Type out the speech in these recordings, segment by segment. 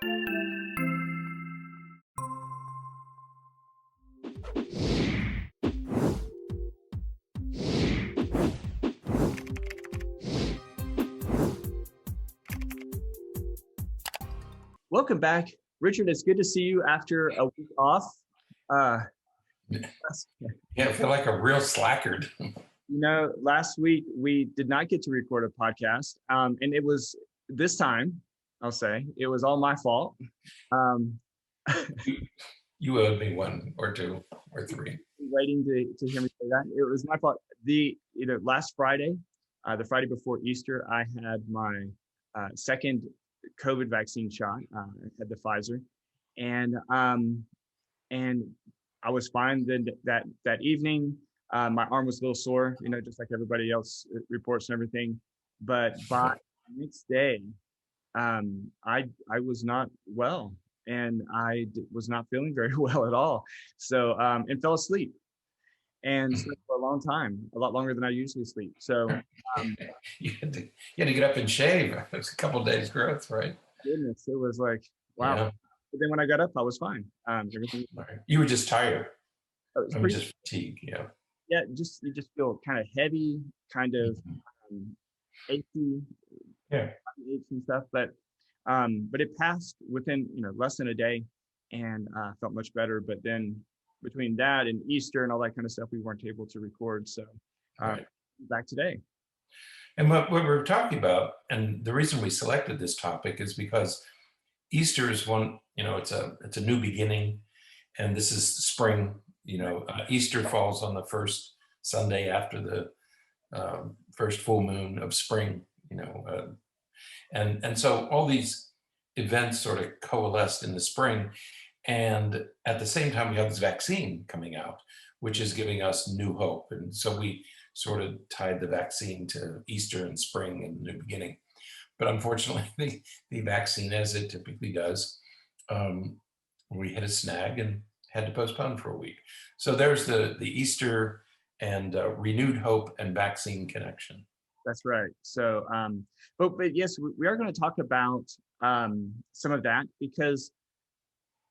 Welcome back, Richard. It's good to see you after a week off. Yeah, I feel like a real slackard. Last week we did not get to record a podcast, and it was this time, I'll say, it was all my fault. You owed me one or two or three. Waiting to hear me say that. It was my fault. Last Friday, the Friday before Easter, I had my second COVID vaccine shot. I had the Pfizer, and I was fine. Then that evening, my arm was a little sore, just like everybody else reports and everything. But by the next day, I was not well, and I was not feeling very well at all. So and fell asleep, and slept for a long time, a lot longer than I usually sleep. So you had to get up and shave. It was a couple of days growth, right? Goodness, it was like, wow. Yeah. But then when I got up, I was fine. Everything. Right. You were just tired. I was just fatigued. Yeah. Yeah, you just feel kind of heavy, kind of achy, aches and stuff. But it passed within less than a day, and felt much better. But then between that and Easter and all that kind of stuff, we weren't able to record. So back today. And what we're talking about, and the reason we selected this topic is because Easter is one, it's a new beginning, and this is spring. Easter falls on the first Sunday after the first full moon of spring. And so all these events sort of coalesced in the spring, and at the same time we have this vaccine coming out, which is giving us new hope. And so we sort of tied the vaccine to Easter and spring and the new beginning. But unfortunately, the vaccine, as it typically does, we hit a snag and had to postpone for a week. So there's the Easter and renewed hope and vaccine connection. That's right. So, but yes, we are going to talk about some of that, because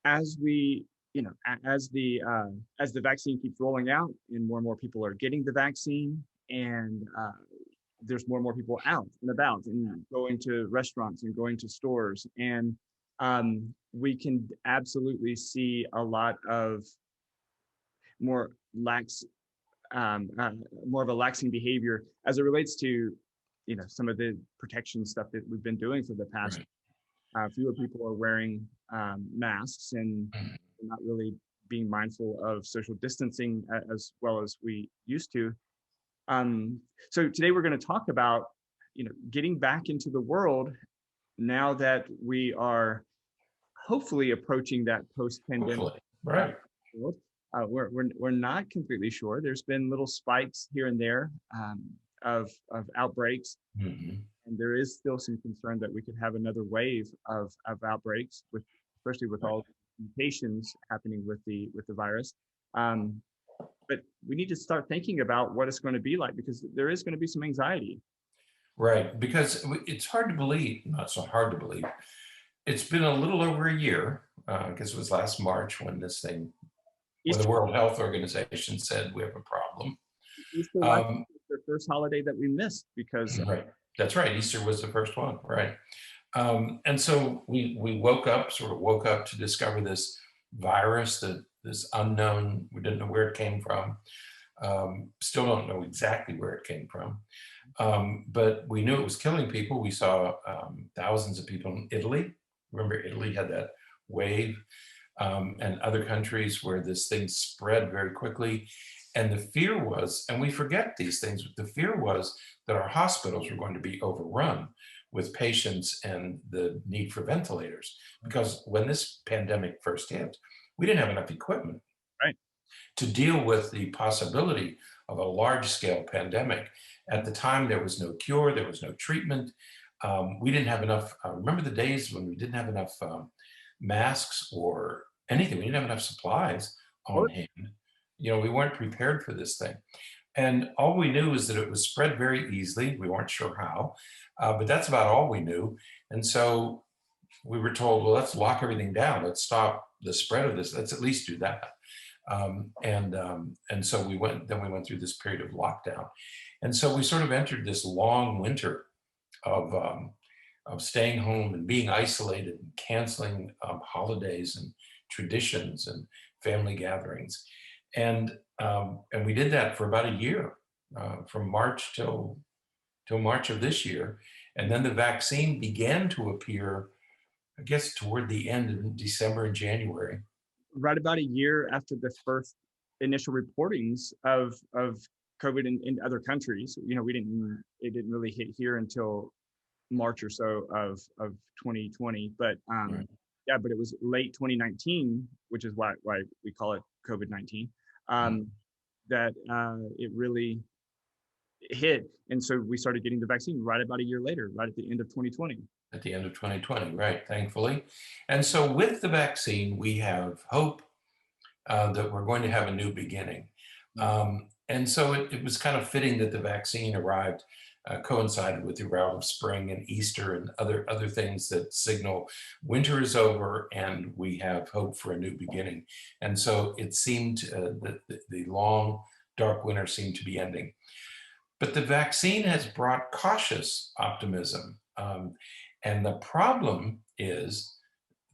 as we as the vaccine keeps rolling out and more people are getting the vaccine, and there's more people out and about and going to restaurants and going to stores, and we can absolutely see a lot of more of a laxing behavior as it relates to some of the protection stuff that we've been doing for the past. Fewer people are wearing masks, and not really being mindful of social distancing as well as we used to. So today we're going to talk about, getting back into the world now that we are hopefully approaching that post-pandemic right world. We're not completely sure. There's been little spikes here and there of outbreaks. And there is still some concern that we could have another wave of outbreaks, especially with all mutations happening with the virus. But we need to start thinking about what it's going to be like, because there is going to be some anxiety. Right, because it's hard to believe, not so hard to believe. It's been a little over a year, because it was last March when when the World Health Organization said we have a problem. Easter was the first holiday that we missed because. Right, that's right. Easter was the first one, right? And so we woke up to discover this virus, this unknown. We didn't know where it came from. Still don't know exactly where it came from. But we knew it was killing people. We saw thousands of people in Italy. Remember, Italy had that wave, and other countries where this thing spread very quickly. And the fear was, and we forget these things, but the fear was that our hospitals were going to be overrun with patients and the need for ventilators. Because when this pandemic first hit, we didn't have enough equipment to deal with the possibility of a large-scale pandemic. At the time, there was no cure, there was no treatment. We didn't have enough, remember the days when we didn't have enough masks or anything. We didn't have enough supplies on hand. We weren't prepared for this thing. And all we knew is that it was spread very easily. We weren't sure how, but that's about all we knew. And so we were told, well, let's lock everything down. Let's stop the spread of this. Let's at least do that. And so we went through this period of lockdown. And so we sort of entered this long winter of staying home and being isolated and canceling holidays and traditions and family gatherings. And we did that for about a year, from March till March of this year. And then the vaccine began to appear, I guess, toward the end of December and January. Right about a year after the first initial reportings of COVID in other countries. You know, it didn't really hit here until March or so of 2020. But Right. yeah, but it was late 2019, which is why we call it COVID-19. That it really hit, and so we started getting the vaccine right about a year later, right at the end of 2020. At the end of 2020, right, thankfully. And so with the vaccine, we have hope that we're going to have a new beginning. And so it was kind of fitting that the vaccine arrived, coincided with the arrival of spring and Easter and other things that signal winter is over and we have hope for a new beginning. And so it seemed that the long, dark winter seemed to be ending. But the vaccine has brought cautious optimism. And the problem is,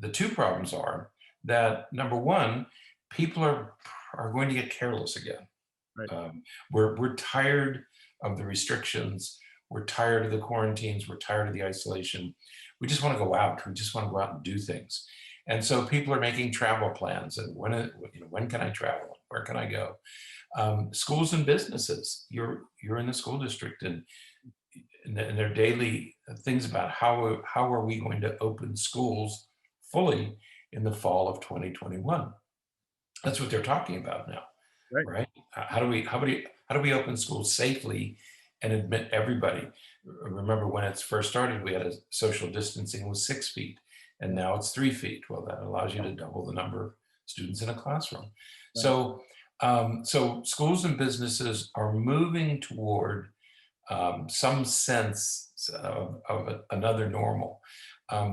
the two problems are that, number one, people are going to get careless again. Right. We're tired of the restrictions. We're tired of the quarantines. We're tired of the isolation. We just want to go out. We just want to go out and do things. And so people are making travel plans. And when can I travel? Where can I go? Schools and businesses. You're in the school district, and their daily things about how are we going to open schools fully in the fall of 2021. That's what they're talking about now, right? How do we open schools safely and admit everybody? Remember when it first started, we had a social distancing was 6 feet, and now it's 3 feet. Well, that allows you to double the number of students in a classroom. Right. So schools and businesses are moving toward some sense of another normal.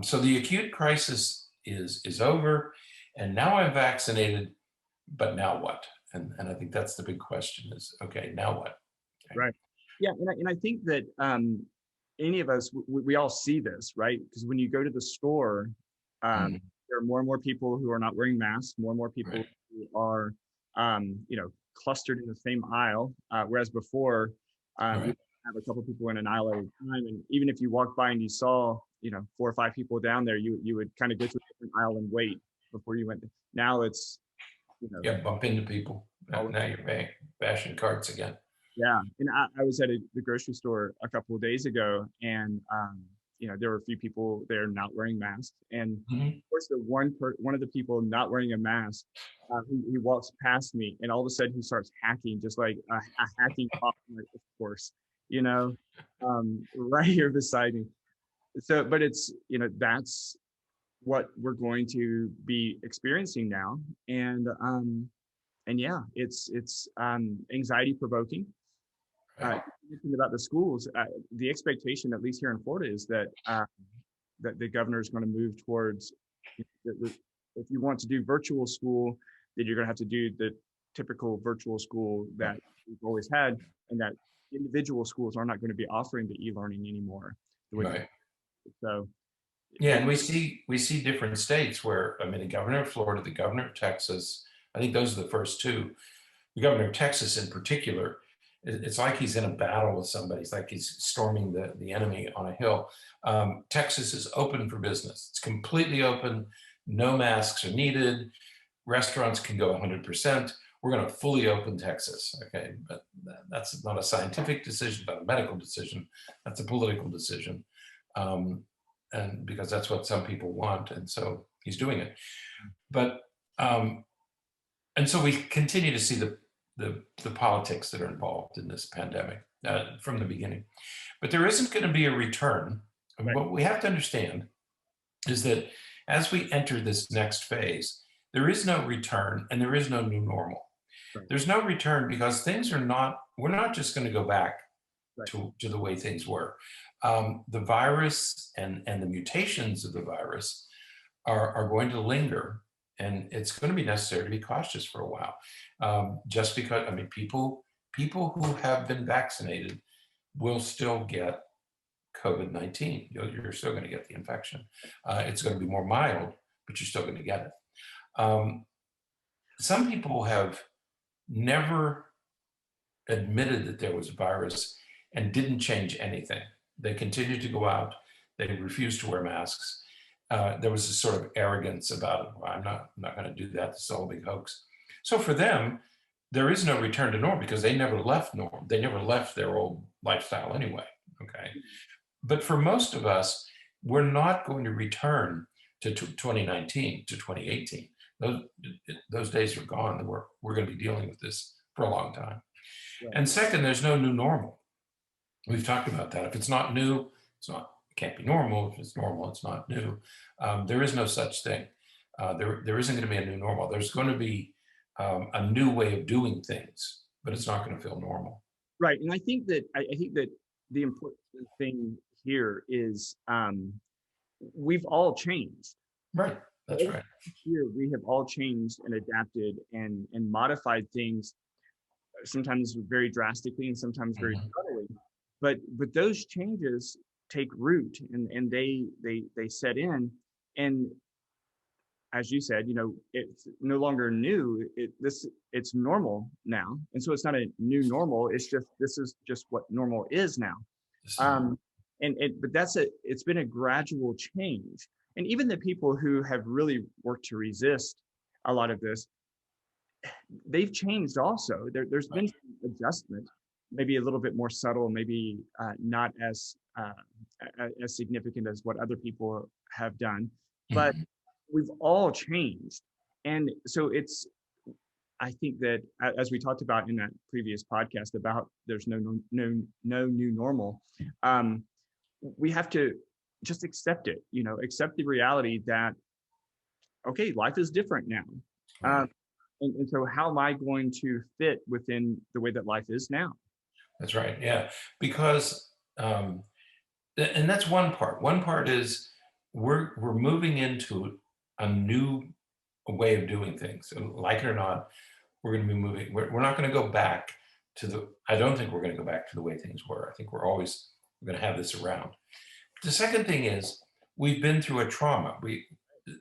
So the acute crisis is over, and now I'm vaccinated, but now what? And I think that's the big question is, okay, now what? Okay. Right. Yeah, and I think that any of us, we all see this, right? Because when you go to the store, there are more and more people who are not wearing masks, more and more people Right. who are, clustered in the same aisle, whereas before, Right. you have a couple people in an aisle at a time, and even if you walked by and you saw, 4 or 5 people down there, you would kind of go to a different aisle and wait before you went. Now it's, Yeah, bump into people. Now you're bashing carts again. Yeah, and I was at the grocery store a couple of days ago, and there were a few people there not wearing masks, and of course, the one of the people not wearing a mask, he walks past me, and all of a sudden he starts hacking, just like a hacking pop, of course, right here beside me. So, but it's that's what we're going to be experiencing now, and yeah, it's anxiety provoking. Thinking about the schools, the expectation, at least here in Florida, is that that the governor is going to move towards, if you want to do virtual school, then you're going to have to do the typical virtual school that we've always had, and that individual schools are not going to be offering the e-learning anymore. Right. So. Yeah, and we see different states where, the governor of Florida, the governor of Texas, I think those are the first two. The governor of Texas in particular, it's like he's in a battle with somebody. It's like he's storming the enemy on a hill. Texas is open for business. It's completely open. No masks are needed. Restaurants can go 100%. We're going to fully open Texas. Okay, but that's not a scientific decision, not a medical decision. That's a political decision. And because that's what some people want. And so he's doing it. But, and so we continue to see the politics that are involved in this pandemic from the beginning. But there isn't going to be a return. Right. What we have to understand is that as we enter this next phase, there is no return and there is no new normal. Right. There's no return because we're not just going to go back Right. to the way things were. the virus and the mutations of the virus are going to linger, and it's going to be necessary to be cautious for a while. Just because, I mean, people who have been vaccinated will still get COVID-19. You're still going to get the infection. It's going to be more mild, but you're still going to get it. Some people have never admitted that there was a virus and didn't change anything. They continued to go out. They refused to wear masks. There was this sort of arrogance about it. Well, I'm not going to do that. This is all a big hoax. So for them, there is no return to norm because they never left norm. They never left their old lifestyle anyway. Okay. But for most of us, we're not going to return to 2019, to 2018. Those days are gone. We're going to be dealing with this for a long time. Right. And second, there's no new normal. We've talked about that. If it's not new, it can't be normal. If it's normal, it's not new. There is no such thing. There isn't going to be a new normal. There's going to be a new way of doing things, but it's not going to feel normal. Right. And I think that the important thing here is we've all changed. Right. That's right. Here we have all changed and adapted and modified things, sometimes very drastically and sometimes very subtly. But those changes take root and they set in. And as you said, it's no longer new. It's normal now. And so it's not a new normal. This is just what normal is now. But it's been a gradual change. And even the people who have really worked to resist a lot of this, they've changed also. There's been some adjustment, maybe a little bit more subtle, maybe not as significant as what other people have done, but we've all changed. And so I think that as we talked about in that previous podcast about there's no new normal, we have to just accept it, accept the reality that, okay, life is different now. And so how am I going to fit within the way that life is now? That's right. Yeah. Because, and that's one part. One part is we're moving into a new way of doing things. And like it or not, we're going to be moving. We're not going to go back I don't think we're going to go back to the way things were. I think we're going to have this around. The second thing is we've been through a trauma.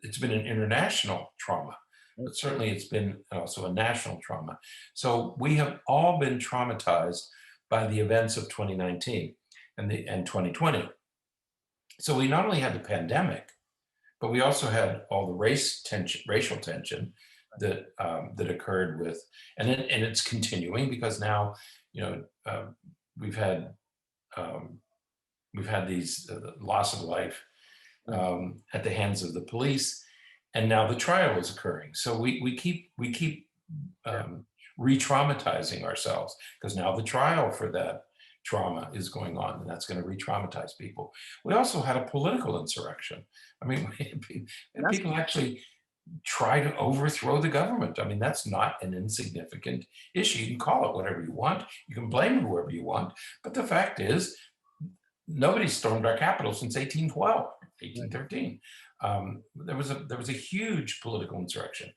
It's been an international trauma, but certainly it's been also a national trauma. So we have all been traumatized by the events of 2019 and 2020. So we not only had the pandemic, but we also had all the racial tension that occurred with, and it's continuing because now, we've had these loss of life at the hands of the police, and now the trial is occurring. So we keep re-traumatizing ourselves because now the trial for that trauma is going on, and that's going to re-traumatize people. We also had a political insurrection. I mean, people actually try to overthrow the government. I mean, that's not an insignificant issue. You can call it whatever you want. You can blame whoever you want. But the fact is, nobody stormed our Capitol since 1812, 1813. There was a huge political insurrection.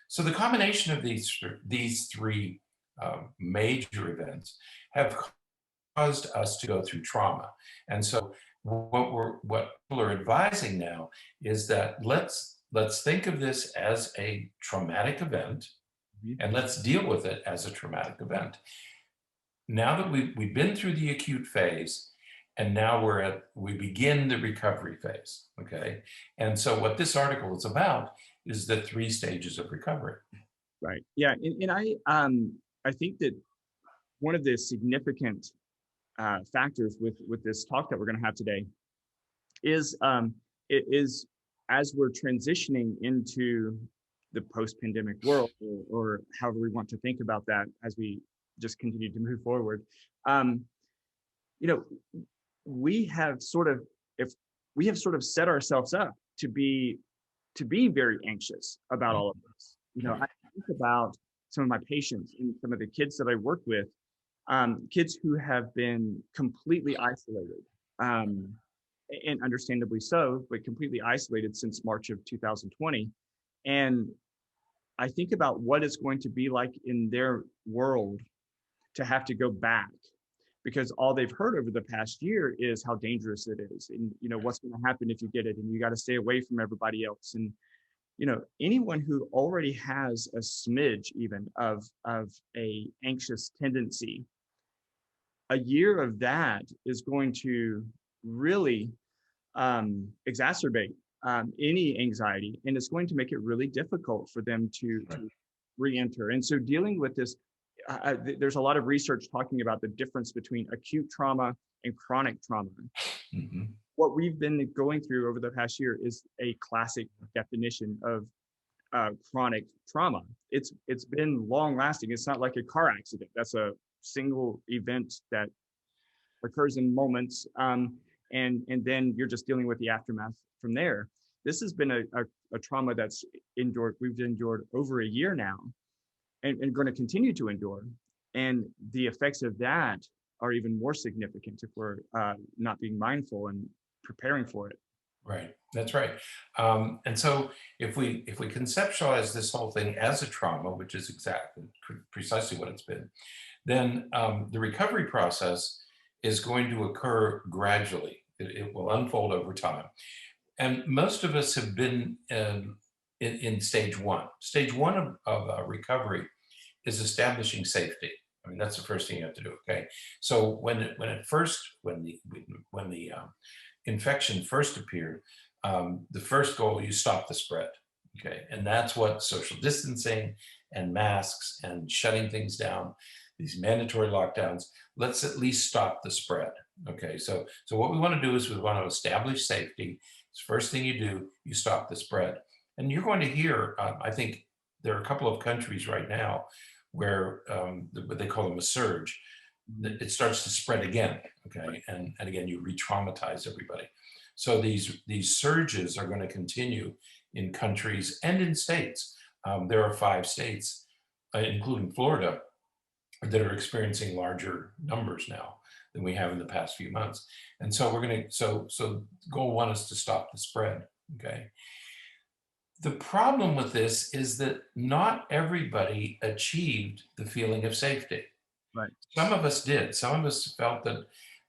So the combination of these three major events have caused us to go through trauma. And so what people are advising now is that let's think of this as a traumatic event, and let's deal with it as a traumatic event. Now that we've been through the acute phase, and now we begin the recovery phase, okay? And so what this article is about is the 3 stages of recovery. Right. Yeah. And I think that one of the significant factors with this talk that we're going to have today is as we're transitioning into the post-pandemic world, or however we want to think about that as we just continue to move forward, we have sort of set ourselves up to be very anxious about all of this. I think about some of my patients and some of the kids that I work with, kids who have been completely isolated and understandably so, but completely isolated since March of 2020. And I think about what it's going to be like in their world to have to go back, because all they've heard over the past year is how dangerous it is, and what's going to happen if you get it, and you got to stay away from everybody else. And anyone who already has a smidge even of a anxious tendency, a year of that is going to really exacerbate any anxiety, and it's going to make it really difficult for them to re-enter. And so dealing with this, there's a lot of research talking about the difference between acute trauma and chronic trauma. Mm-hmm. What we've been going through over the past year is a classic definition of chronic trauma. It's been long lasting. It's not like a car accident. That's a single event that occurs in moments, and then you're just dealing with the aftermath from there. This has been a trauma that's we've endured over a year now, and going to continue to endure. And the effects of that are even more significant if we're not being mindful and preparing for it. Right, that's right. And so if we conceptualize this whole thing as a trauma, which is exactly precisely what it's been, then the recovery process is going to occur gradually. It will unfold over time. And most of us have been in stage one. Stage one of recovery is establishing safety. I mean, that's the first thing you have to do. Okay, so when the infection first appeared, the first goal, you stop the spread. Okay, and that's what social distancing and masks and shutting things down, these mandatory lockdowns, let's at least stop the spread. Okay, so what we want to do is we want to establish safety. It's the first thing you do, you stop the spread. And you're going to hear, I think there are a couple of countries right now where what they call them a surge, it starts to spread again, okay? And again, you re-traumatize everybody. So these surges are going to continue in countries and in states. There are 5 states, including Florida, that are experiencing larger numbers now than we have in the past few months. And so we're going to, so goal 1 is to stop the spread, okay? The problem with this is that not everybody achieved the feeling of safety. Right. Some of us did. Some of us felt that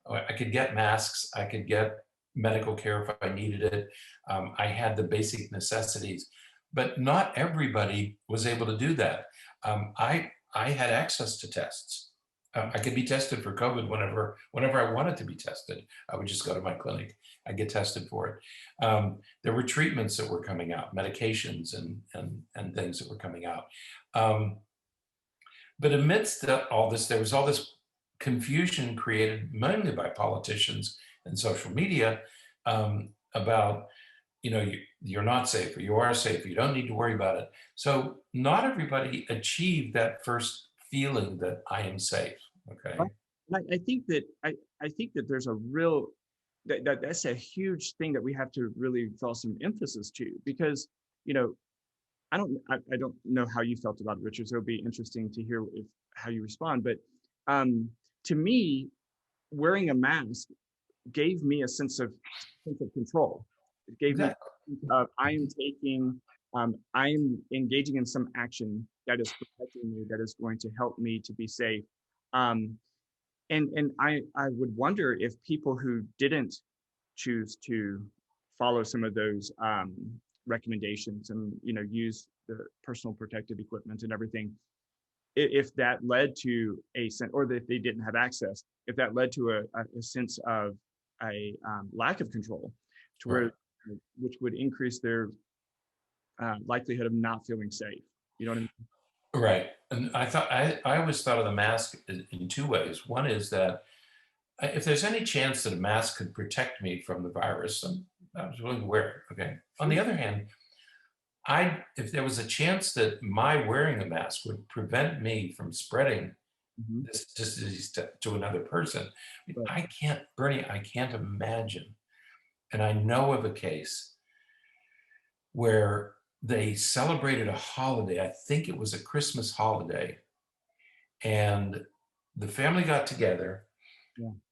I could get masks, I could get medical care if I needed it. I had the basic necessities, but not everybody was able to do that. I had access to tests. I could be tested for COVID whenever I wanted to be tested. I would just go to my clinic. I get tested for it. There were treatments that were coming out, medications and things that were coming out. But amidst all this, there was all this confusion created mainly by politicians and social media about, you're not safe, or you are safe, you don't need to worry about it. So not everybody achieved that first feeling that I am safe. Okay. I think that there's a real that's a huge thing that we have to really draw some emphasis to, because I don't know how you felt about it, Richard. So it'll be interesting to hear how you respond. But to me, wearing a mask gave me a sense of control. It gave me I am engaging in some action that is protecting me, that is going to help me to be safe. And I would wonder if people who didn't choose to follow some of those recommendations and use the personal protective equipment and everything, if that led to a sense, or that they didn't have access, if that led to a sense of a lack of control, to where which would increase their likelihood of not feeling safe. You know what I mean? Right. And I always thought of the mask in 2 ways. One is that if there's any chance that a mask could protect me from the virus, I was willing to wear it. Okay. On the other hand, if there was a chance that my wearing a mask would prevent me from spreading this disease to another person, Bernie, I can't imagine. And I know of a case where they celebrated a holiday. I think it was a Christmas holiday, and the family got together,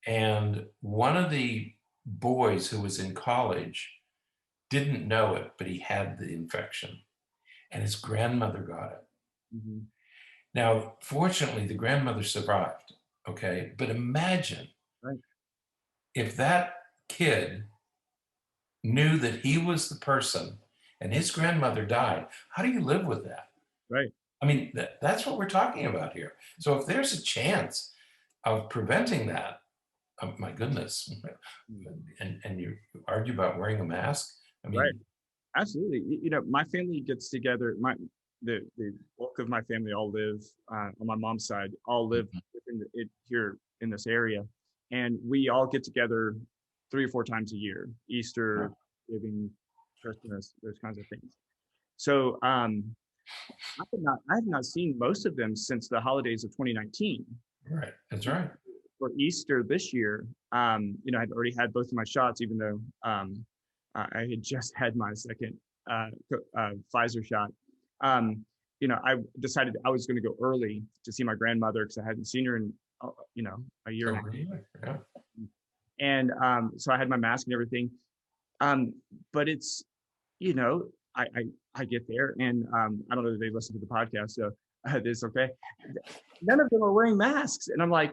and one of the boys who was in college, didn't know it, but he had the infection, and his grandmother got it. Mm-hmm. Now, fortunately, the grandmother survived, okay? But imagine Right. if that kid knew that he was the person and his grandmother died. How do you live with that? Right. I mean, that's what we're talking about here. So if there's a chance of preventing that, oh my goodness, and you argue about wearing a mask, I Right. mean, Absolutely. You know, my family gets together. The bulk of my family all live on my mom's side. All live here in this area, and we all get together 3 or 4 times a year: Easter, Thanksgiving, Christmas, those kinds of things. So I have not seen most of them since the holidays of 2019. right, that's right. For Easter this year, you know, I'd already had both of my shots, even though I had just had my second Pfizer shot. You know, I decided I was going to go early to see my grandmother because I hadn't seen her in, you know, a year and a half. Yeah. And so I had my mask and everything. But it's, you know, I get there and I don't know if they listen to the podcast, so it's okay. None of them are wearing masks, and I'm like,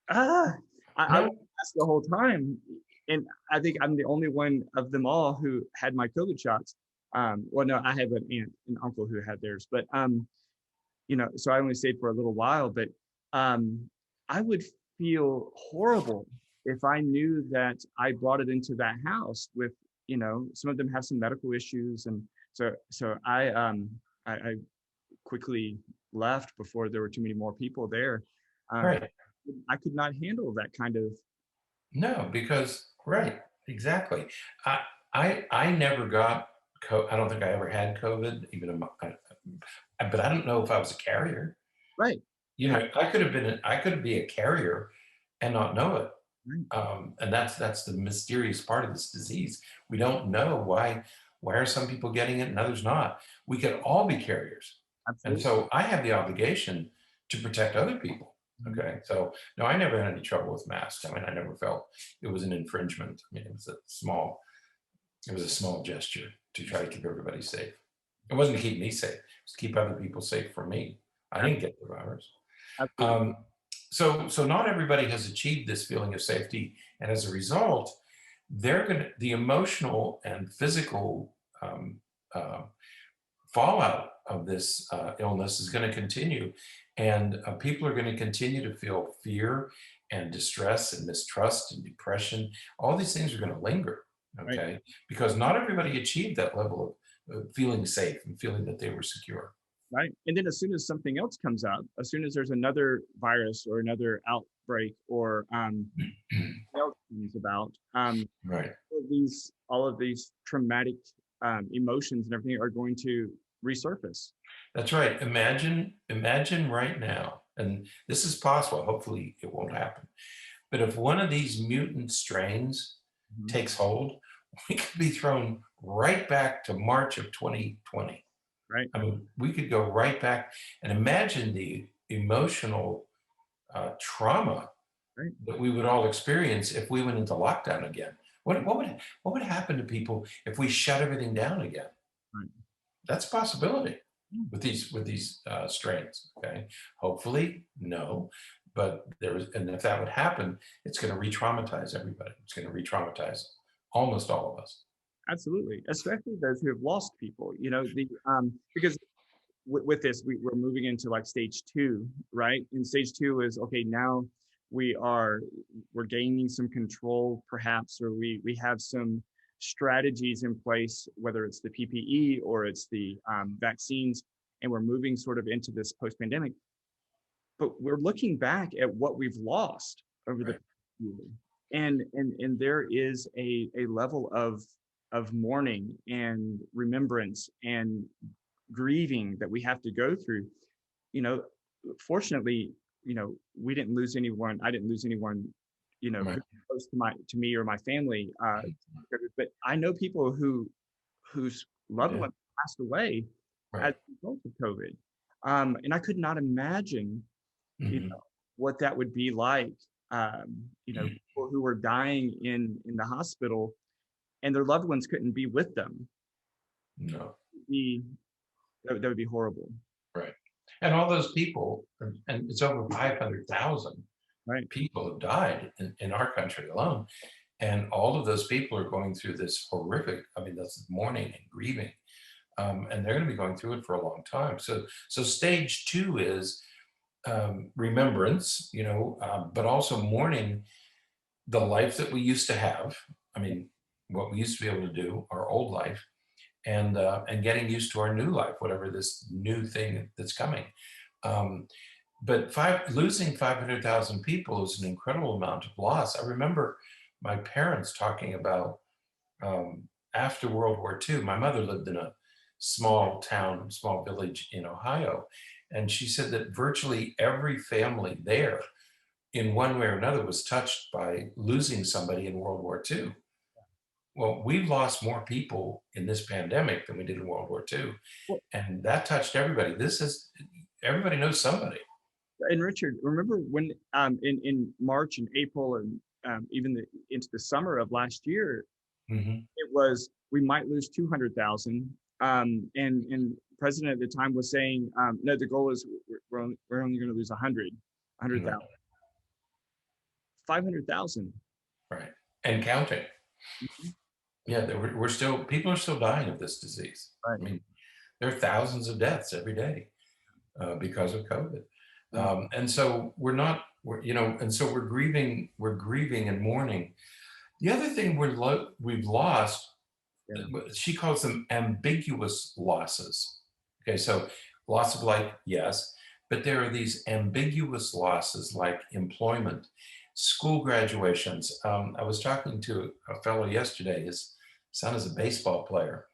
I was masked the whole time, and I think I'm the only one of them all who had my COVID shots. Well, no, I have an aunt and uncle who had theirs, but you know, so I only stayed for a little while. But I would feel horrible if I knew that I brought it into that house with, you know, some of them have some medical issues, and so I quickly left before there were too many more people there. Right. I could not handle that kind of. No, because right, exactly. I never got I don't think I ever had COVID, even but I don't know if I was a carrier. Right. You know, I could be a carrier and not know it. Right. And that's the mysterious part of this disease. We don't know why are some people getting it and others not. We could all be carriers. And Absolutely. so I have the obligation to protect other people. Okay. So no, I never had any trouble with masks. I mean, I never felt it was an infringement. I mean, it was a small gesture to try to keep everybody safe. It wasn't to keep me safe, it was to keep other people safe from me. I didn't get the virus. Absolutely. So not everybody has achieved this feeling of safety. And as a result, the emotional and physical uh, fallout of this illness is going to continue. And people are going to continue to feel fear and distress and mistrust and depression. All these things are going to linger, Right. okay? Because not everybody achieved that level of feeling safe and feeling that they were secure. Right. And then as soon as something else comes out, as soon as there's another virus or another outbreak or else comes about, Right. all of these traumatic emotions and everything are going to resurface. That's right. Imagine right now, and this is possible, hopefully it won't happen. But if one of these mutant strains Mhm. takes hold, we could be thrown right back to March of 2020. Right. I mean, we could go right back and imagine the emotional trauma Right. that we would all experience if we went into lockdown again. What would happen to people if we shut everything down again? Right. That's a possibility Yeah. with these strains. Okay, hopefully no, but and if that would happen, it's going to re-traumatize everybody. It's going to re-traumatize almost all of us. Absolutely. Especially those who have lost people, you know, because with this, we're moving into like stage 2, right? And stage 2 is, okay, now we're gaining some control perhaps, or we have some strategies in place, whether it's the PPE or it's the vaccines, and we're moving sort of into this post-pandemic. But we're looking back at what we've lost over the Right. year, and there is a level of mourning and remembrance and grieving that we have to go through. You know, fortunately, you know, we didn't lose anyone. I didn't lose anyone, you know, Right. close to me or my family. But I know people whose loved Yeah. ones passed away as Right. a result of COVID. And I could not imagine, you Mhm. know, what that would be like people who were dying in the hospital and their loved ones couldn't be with them. No. That would be horrible. Right. And all those people, and it's over 500,000 Right. people have died in our country alone. And all of those people are going through this horrific, I mean, that's mourning and grieving. And they're going to be going through it for a long time. So stage 2 is remembrance, but also mourning the life that we used to have. I mean, what we used to be able to do, our old life, and getting used to our new life, whatever this new thing that's coming. But losing 500,000 people is an incredible amount of loss. I remember my parents talking about after World War II. My mother lived in a small town, small village in Ohio, and she said that virtually every family there, in one way or another, was touched by losing somebody in World War II. Well, we've lost more people in this pandemic than we did in World War II. And that touched everybody. Everybody knows somebody. And Richard, remember when in March and April and even into the summer of last year, it was, we might lose 200,000. And president at the time was saying, no, the goal is we're only going to lose 100,000. 500,000. Right. And counting. Yeah, people are still dying of this disease. Right. I mean, there are thousands of deaths every day because of COVID. And so and so we're grieving and mourning. The other thing we've lost, she calls them ambiguous losses. Okay, so loss of life, yes, but there are these ambiguous losses like employment, school graduations. I was talking to a fellow yesterday. His son is a baseball player,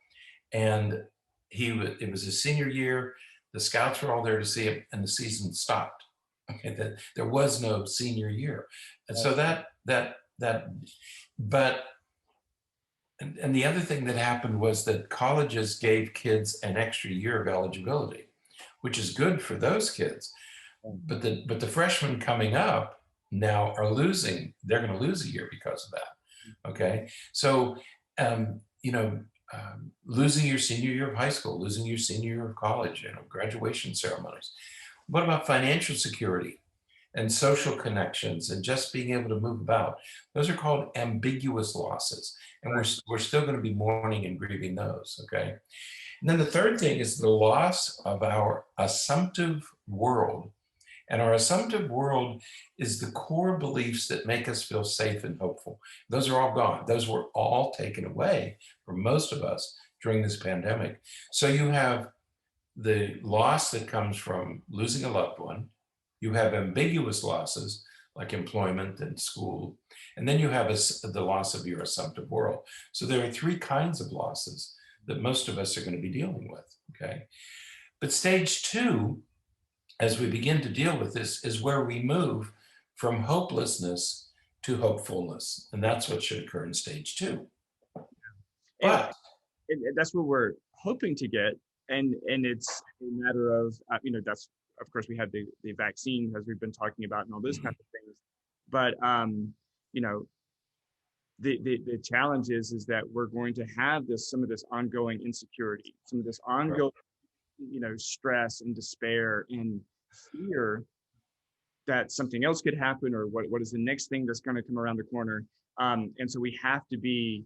and it was his senior year. The scouts were all there to see him, and the season stopped. Okay, there was no senior year, and so and the other thing that happened was that colleges gave kids an extra year of eligibility, which is good for those kids. But the freshmen coming up now are losing. They're going to lose a year because of that. Okay, so losing your senior year of high school, losing your senior year of college, graduation ceremonies. What about financial security and social connections and just being able to move about? Those are called ambiguous losses. And we're still going to be mourning and grieving those, okay? And then the third thing is the loss of our assumptive world. And our assumptive world is the core beliefs that make us feel safe and hopeful. Those are all gone. Those were all taken away for most of us during this pandemic. So you have the loss that comes from losing a loved one. You have ambiguous losses like employment and school. And then you have the loss of your assumptive world. So there are 3 kinds of losses that most of us are going to be dealing with, okay? But stage 2, as we begin to deal with this, is where we move from hopelessness to hopefulness. And that's what should occur in stage 2. But and that's what we're hoping to get. And it's a matter of, that's, of course, we have the vaccine, as we've been talking about, and all those kinds of things. But, the challenge is that we're going to have some of this ongoing insecurity, some of this ongoing, stress and despair and fear that something else could happen, or what is the next thing that's going to come around the corner. And so we have to be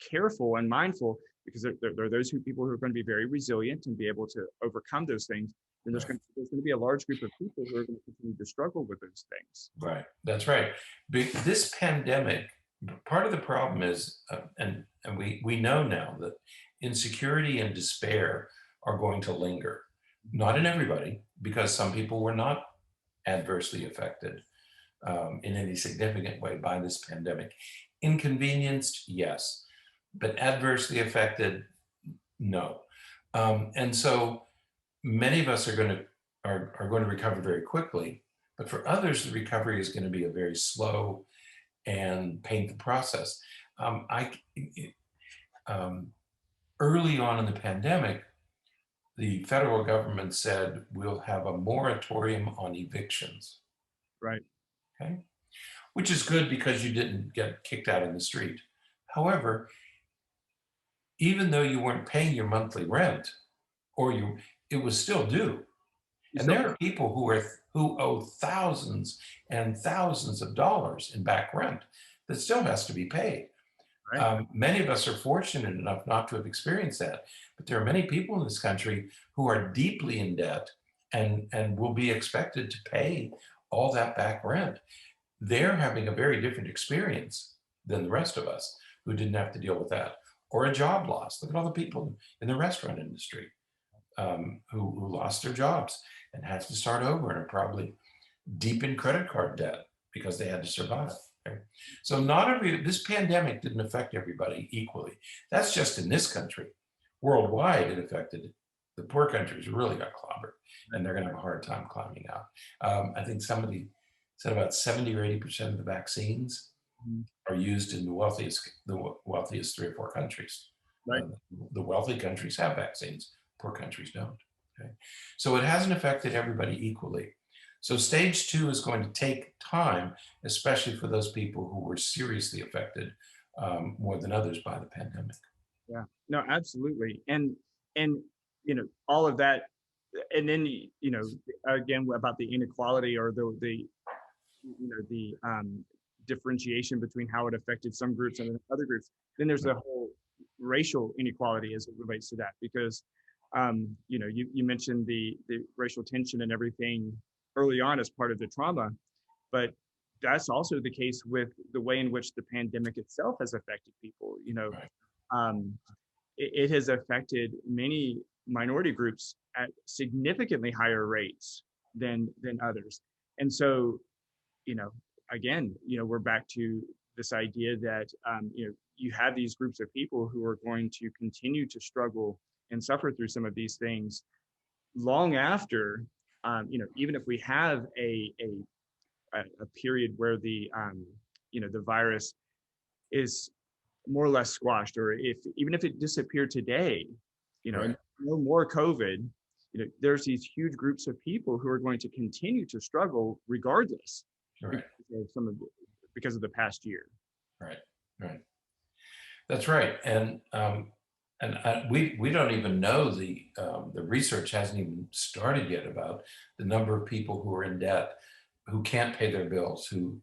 careful and mindful, because there are those people who are going to be very resilient and be able to overcome those things. And there's going to be a large group of people who are going to continue to struggle with those things. Right, that's right. This pandemic, part of the problem is, and we know now that insecurity and despair are going to linger. Not in everybody, because some people were not adversely affected in any significant way by this pandemic. Inconvenienced, yes, but adversely affected, no. And so many of us are going to recover very quickly, but for others, the recovery is going to be a very slow and painful process. Early on in the pandemic, the federal government said we'll have a moratorium on evictions. Right. Okay. which is good because you didn't get kicked out in the street. However, even though you weren't paying your monthly rent, it was still due. And there are people who owe thousands and thousands of dollars in back rent that still has to be paid. Right. Many of us are fortunate enough not to have experienced that, but there are many people in this country who are deeply in debt and will be expected to pay all that back rent. They're having a very different experience than the rest of us who didn't have to deal with that, or a job loss. Look at all the people in the restaurant industry who lost their jobs and had to start over and are probably deep in credit card debt because they had to survive. Okay? So this pandemic didn't affect everybody equally. That's just in this country. Worldwide, it affected the poor countries really got clobbered, and they're going to have a hard time climbing out. I think somebody said about 70 or 80% of the vaccines are used in the wealthiest 3 or 4 countries. Right. The wealthy countries have vaccines, poor countries don't. Okay? So it hasn't affected everybody equally. So stage 2 is going to take time, especially for those people who were seriously affected more than others by the pandemic. Yeah, no, absolutely. And all of that. And then, again, about the inequality or the differentiation between how it affected some groups and other groups. Then there's the whole racial inequality as it relates to that, because you mentioned the racial tension and everything early on as part of the trauma, but that's also the case with the way in which the pandemic itself has affected people. It has affected many minority groups at significantly higher rates than others. And so, again, we're back to this idea that, you have these groups of people who are going to continue to struggle and suffer through some of these things long after, even if we have a period where the virus is more or less squashed, or even if it disappeared today, Right. and no more COVID, there's these huge groups of people who are going to continue to struggle regardless, Right. because of the past year. Right. That's right. And we don't even know the research hasn't even started yet about the number of people who are in debt, who can't pay their bills, who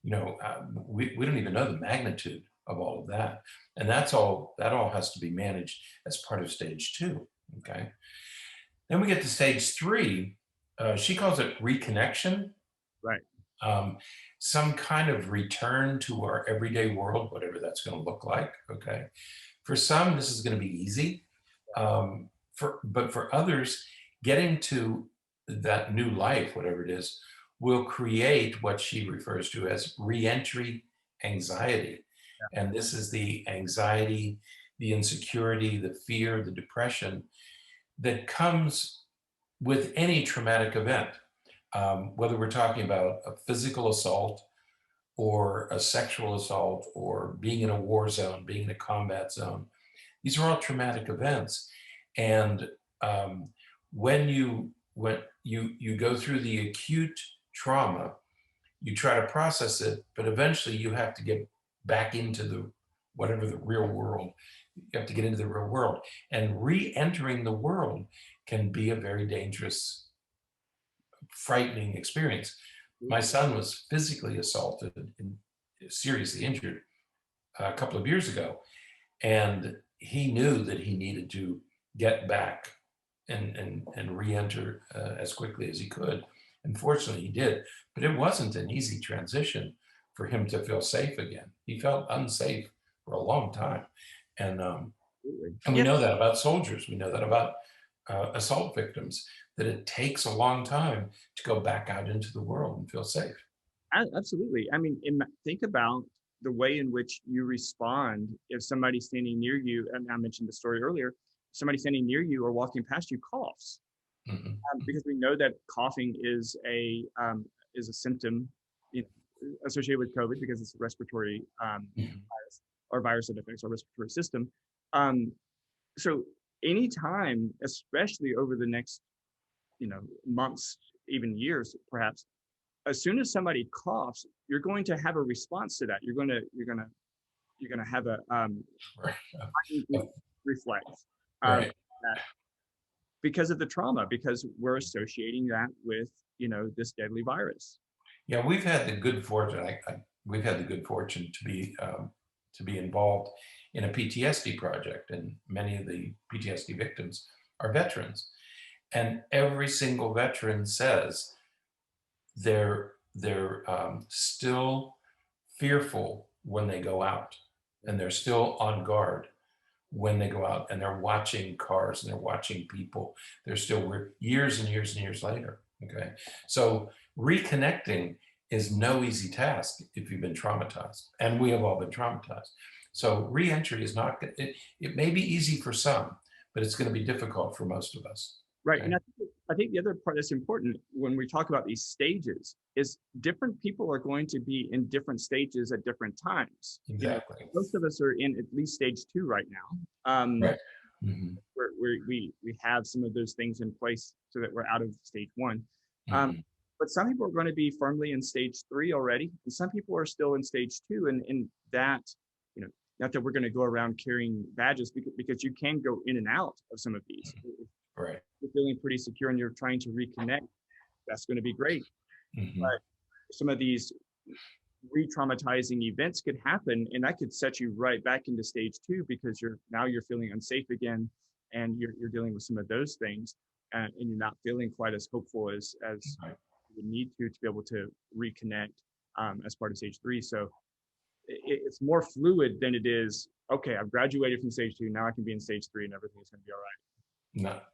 we don't even know the magnitude of all of that, and that all has to be managed as part of stage 2. Okay, then we get to stage 3. She calls it reconnection. Right. Some kind of return to our everyday world, whatever that's going to look like. Okay, for some this is going to be easy, but for others, getting to that new life, whatever it is, will create what she refers to as reentry anxiety. Yeah. And this is the anxiety, the insecurity, the fear, the depression that comes with any traumatic event, whether we're talking about a physical assault or a sexual assault or being in a war zone, being in a combat zone. These are all traumatic events. And when you go through the acute trauma, you try to process it, but eventually you have to get back into the real world. You have to get into the real world, and re-entering the world can be a very dangerous, frightening experience. My son was physically assaulted and seriously injured a couple of years ago, and he knew that he needed to get back and re-enter as quickly as he could. And fortunately he did, but it wasn't an easy transition for him to feel safe again. He felt unsafe for a long time. And we know that about soldiers. We know that about assault victims, that it takes a long time to go back out into the world and feel safe. Absolutely. I mean, think about the way in which you respond if somebody standing near you, and I mentioned the story earlier, somebody standing near you or walking past you coughs. Mm-hmm. Because we know that coughing is a symptom associated with COVID, because it's a respiratory virus, or virus that affects our respiratory system. So anytime, especially over the next months, even years, perhaps, as soon as somebody coughs, you're going to have a response to that. You're going to have a Right. reflex, Right. that because of the trauma, because we're associating that with, this deadly virus. Yeah, we've had the good fortune. We've had the good fortune to be involved in a PTSD project, and many of the PTSD victims are veterans. And every single veteran says they're still fearful when they go out, and they're still on guard when they go out, and they're watching cars and they're watching people. They're still weird years and years and years later. Okay, so reconnecting is no easy task if you've been traumatized, and we have all been traumatized. So reentry is not. It may be easy for some, but it's going to be difficult for most of us. Right. Okay? And I think the other part that's important when we talk about these stages is different people are going to be in different stages at different times. Exactly. Most of us are in at least stage 2 right now. Right. Mm-hmm. We have some of those things in place so that we're out of stage 1. Mm-hmm. But some people are going to be firmly in stage 3 already, and some people are still in stage 2. And that, not that we're going to go around carrying badges, because you can go in and out of some of these. Right. You're feeling pretty secure and you're trying to reconnect, that's going to be great. Mm-hmm. But some of these re-traumatizing events could happen, and that could set you right back into stage 2, because you're feeling unsafe again, and you're dealing with some of those things, and you're not feeling quite as hopeful as Right. you would need to be able to reconnect as part of stage 3. So it's more fluid than it is, okay, I've graduated from stage 2, now I can be in stage 3 and everything's going to be all right.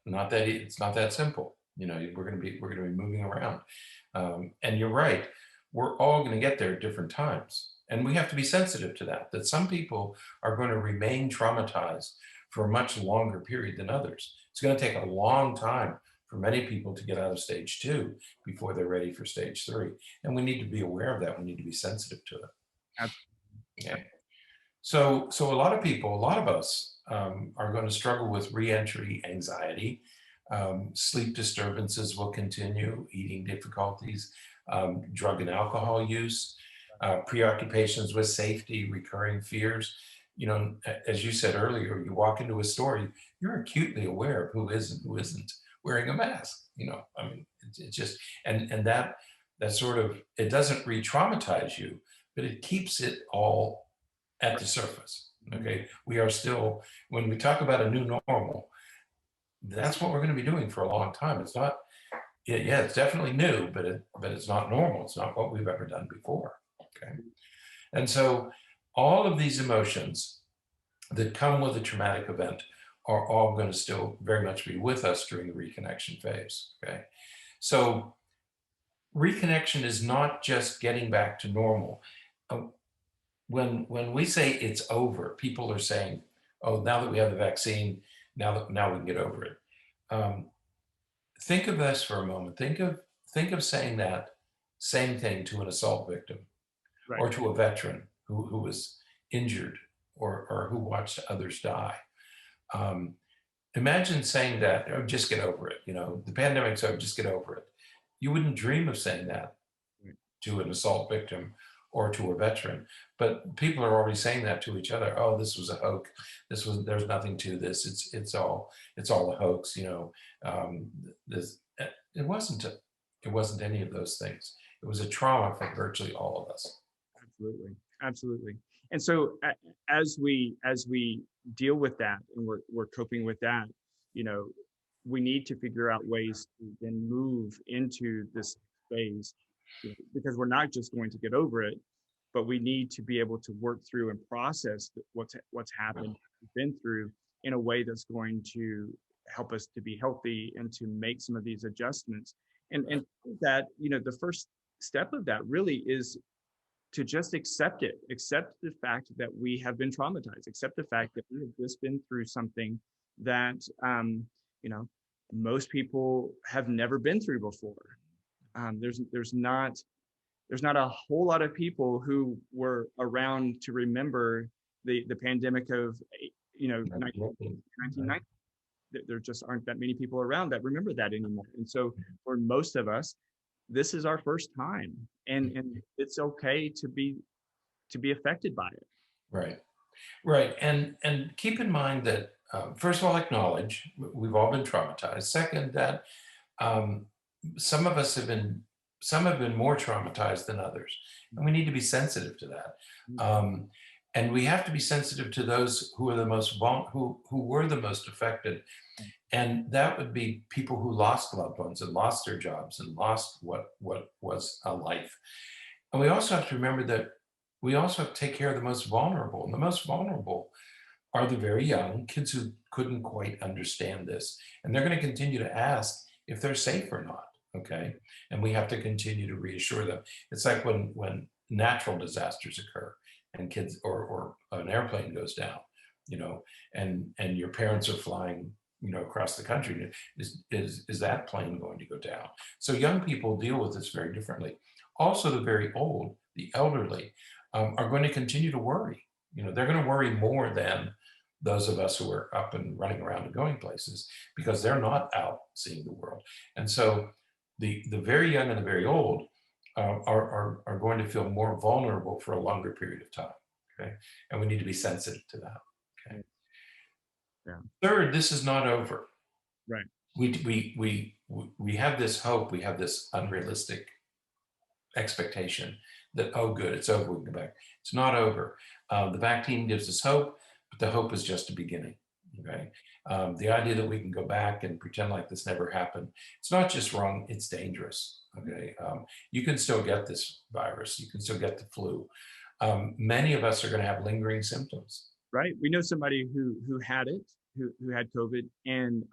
Not that it's not that simple. We're going to be moving around, and you're right. We're all going to get there at different times, and we have to be sensitive to that. That some people are going to remain traumatized for a much longer period than others. It's going to take a long time for many people to get out of stage 2 before they're ready for stage 3, and we need to be aware of that. We need to be sensitive to it. Absolutely. Okay. So a lot of people, a lot of us are going to struggle with reentry anxiety. Sleep disturbances will continue, eating difficulties, drug and alcohol use, preoccupations with safety, recurring fears. As you said earlier, you walk into a store, you're acutely aware of who isn't wearing a mask. It's just, and that sort of, it doesn't re-traumatize you, but it keeps it all at the surface. Okay, we are still, when we talk about a new normal, that's what we're going to be doing for a long time. It's not, yeah, it's definitely new, but it's not normal. It's not what we've ever done before. Okay, and so all of these emotions that come with a traumatic event are all going to still very much be with us during the reconnection phase. Okay, so reconnection is not just getting back to normal. When we say it's over, people are saying, "Oh, now that we have the vaccine, now we can get over it." Think of this for a moment. Think of saying that same thing to an assault victim, Right. or to a veteran who was injured, or who watched others die. Imagine saying that, "Oh, just get over it. The pandemic's over. Just get over it." You wouldn't dream of saying that to an assault victim or to a veteran, but people are already saying that to each other. "Oh, this was a hoax. There's nothing to this. It's all a hoax." It wasn't any of those things. It was a trauma for virtually all of us. Absolutely. And so as we deal with that, and we're coping with that, we need to figure out ways to then move into this phase, because we're not just going to get over it, but we need to be able to work through and process what's happened, been through, in a way that's going to help us to be healthy and to make some of these adjustments. And that, the first step of that really is to just accept the fact that we have been traumatized, accept the fact that we have just been through something that, most people have never been through before. There's not a whole lot of people who were around to remember the pandemic of 1990. There just aren't that many people around that remember that anymore. And so for most of us, this is our first time, and it's okay to be affected by it. Right. Right. And keep in mind that, first of all, acknowledge we've all been traumatized. Second, that um, some of us have been, some have been more traumatized than others. And we need to be sensitive to that. Um, and we have to be sensitive to those who are the most who were the most affected. And that would be people who lost loved ones and lost their jobs and lost what was a life. And we also have to remember that we also have to take care of the most vulnerable. And the most vulnerable are the very young, kids who couldn't quite understand this. And they're going to continue to ask if they're safe or not. Okay. And we have to continue to reassure them. It's like when natural disasters occur and kids or an airplane goes down, you know, and your parents are flying, you know, across the country. Is that plane going to go down? So young people deal with this very differently. Also, the very old, the elderly, are going to continue to worry. You know, they're going to worry more than those of us who are up and running around and going places, because they're not out seeing the world. And so the very young and the very old are going to feel more vulnerable for a longer period of time. Okay. And we need to be sensitive to that. Okay. Yeah. Third, this is not over. Right. We have this hope, we have this unrealistic expectation that, oh, good, it's over, we can go back. It's not over. The vaccine gives us hope, but the hope is just a beginning. Okay. The idea that we can go back and pretend like this never happened, it's not just wrong, it's dangerous. Okay. You can still get this virus, you can still get the flu. Many of us are going to have lingering symptoms. Right. We know somebody who had it, who had COVID, and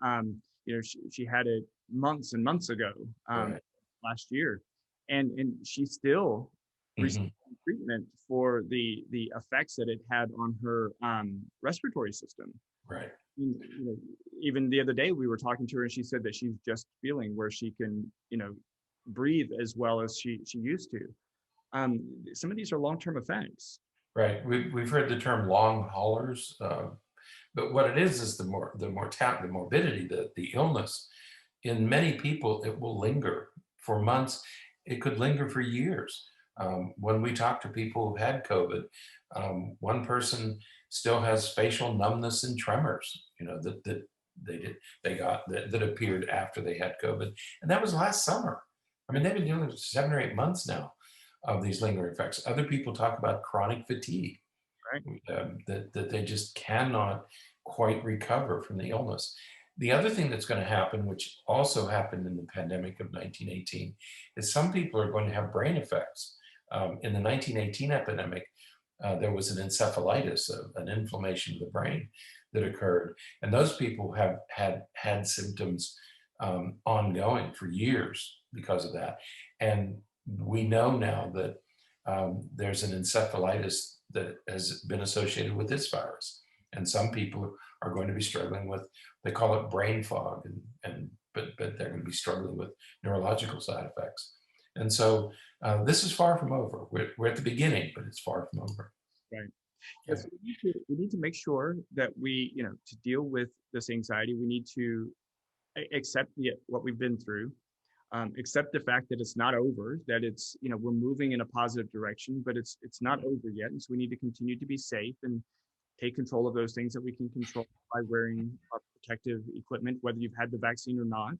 you know, she had it months and months ago, Right. last year, and she still received treatment for the effects that it had on her respiratory system. Right. You know, even the other day we were talking to her, and she said that she's just feeling where she can, you know, breathe as well as she used to. Some of these are long-term effects. Right. We've heard the term long haulers, but what it is the mortality, the morbidity, the illness. In many people, it will linger for months. It could linger for years. When we talk to people who've had COVID, one person still has facial numbness and tremors, you know, that that appeared after they had COVID, and that was last summer. I mean, they've been dealing with 7 or 8 months now of these lingering effects. Other people talk about chronic fatigue, Right. that they just cannot quite recover from the illness. The other thing that's going to happen, which also happened in the pandemic of 1918, is some people are going to have brain effects. In the 1918 epidemic, there was an encephalitis, an inflammation of the brain that occurred. And those people have had symptoms ongoing for years because of that. And we know now that there's an encephalitis that has been associated with this virus. And some people are going to be struggling with, they call it brain fog, but they're going to be struggling with neurological side effects. And so this is far from over. We're at the beginning, but it's far from over. Right. Yeah. Yes, we need to make sure that we, you know, to deal with this anxiety, we need to accept what we've been through, accept the fact that it's not over, that it's, you know, we're moving in a positive direction, but it's not over yet. And so we need to continue to be safe and take control of those things that we can control by wearing our protective equipment, whether you've had the vaccine or not.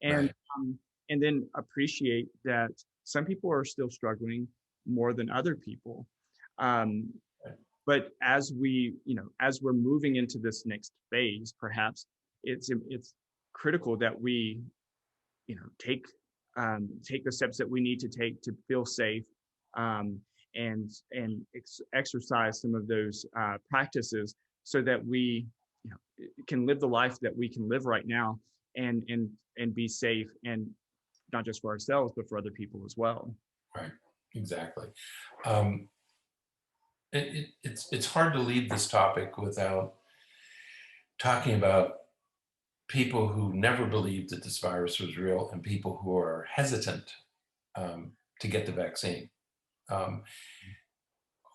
And Right. And then appreciate that some people are still struggling more than other people. Um, Right. but as we, you know, as we're moving into this next phase, perhaps it's critical that we, you know, take the steps that we need to take to feel safe, and exercise some of those practices so that we, you know, can live the life that we can live right now, and be safe, and not just for ourselves but for other people as well. Right. Exactly. Um, it's hard to leave this topic without talking about people who never believed that this virus was real and people who are hesitant to get the vaccine. Um,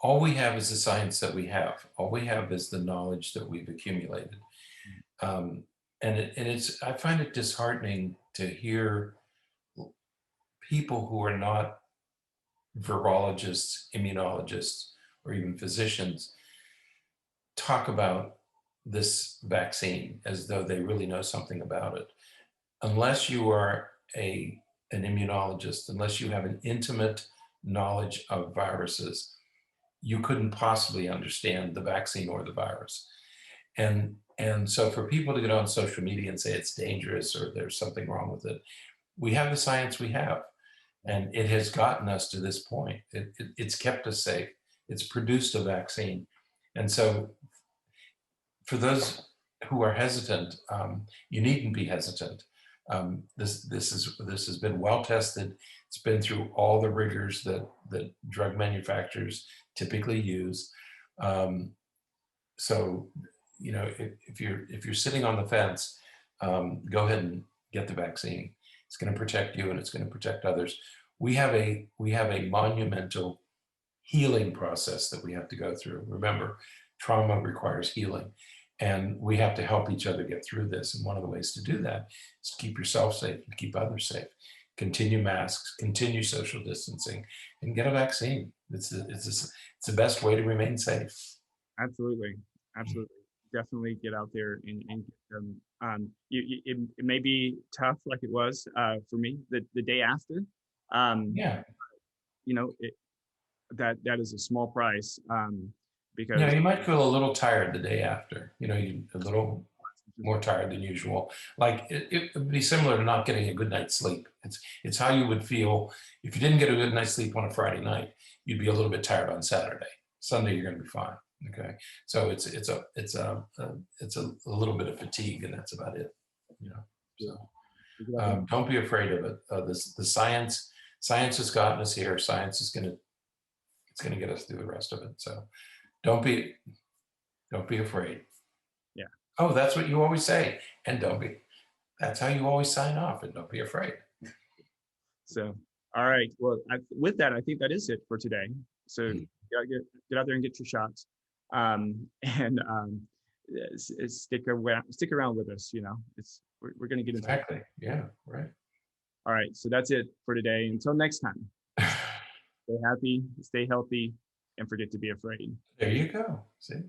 all we have is the science that we have. All we have is the knowledge that we've accumulated. And it's, I find it disheartening to hear people who are not virologists, immunologists, or even physicians talk about this vaccine as though they really know something about it. Unless you are an immunologist, unless you have an intimate knowledge of viruses, you couldn't possibly understand the vaccine or the virus. And so for people to get on social media and say it's dangerous or there's something wrong with it, we have the science we have, and it has gotten us to this point. It's kept us safe. It's produced a vaccine. And so for those who are hesitant, you needn't be hesitant. This has been well tested. It's been through all the rigors that drug manufacturers typically use. So, you know, if you're sitting on the fence, go ahead and get the vaccine. It's going to protect you and it's going to protect others. We have a monumental healing process that we have to go through. Remember, trauma requires healing, and we have to help each other get through this. And one of the ways to do that is to keep yourself safe and keep others safe. Continue masks, continue social distancing, and get a vaccine. It's the best way to remain safe. Absolutely. Absolutely. Definitely get out there and get them. It may be tough like it was for me the day after. Yeah. You know, that is a small price because Yeah, you might feel a little tired the day after. You know, you a little more tired than usual. Like it would be similar to not getting a good night's sleep. It's how you would feel if you didn't get a good night's sleep on a Friday night. You'd be a little bit tired on Saturday. Sunday you're going to be fine. Okay, so it's a little bit of fatigue, and that's about it. You know, so don't be afraid of it. The science has gotten us here. Science is going to get us through the rest of it. So don't be afraid. Yeah. Oh, that's what you always say. And don't be. That's how you always sign off. And don't be afraid. So, all right. Well, with that, I think that is it for today. So get out there and get your shots, and stick around with us. You know, we're going to get into exactly. Yeah. Right. All right. So that's it for today. Until next time. Stay happy, stay healthy, and forget to be afraid. There you go. See?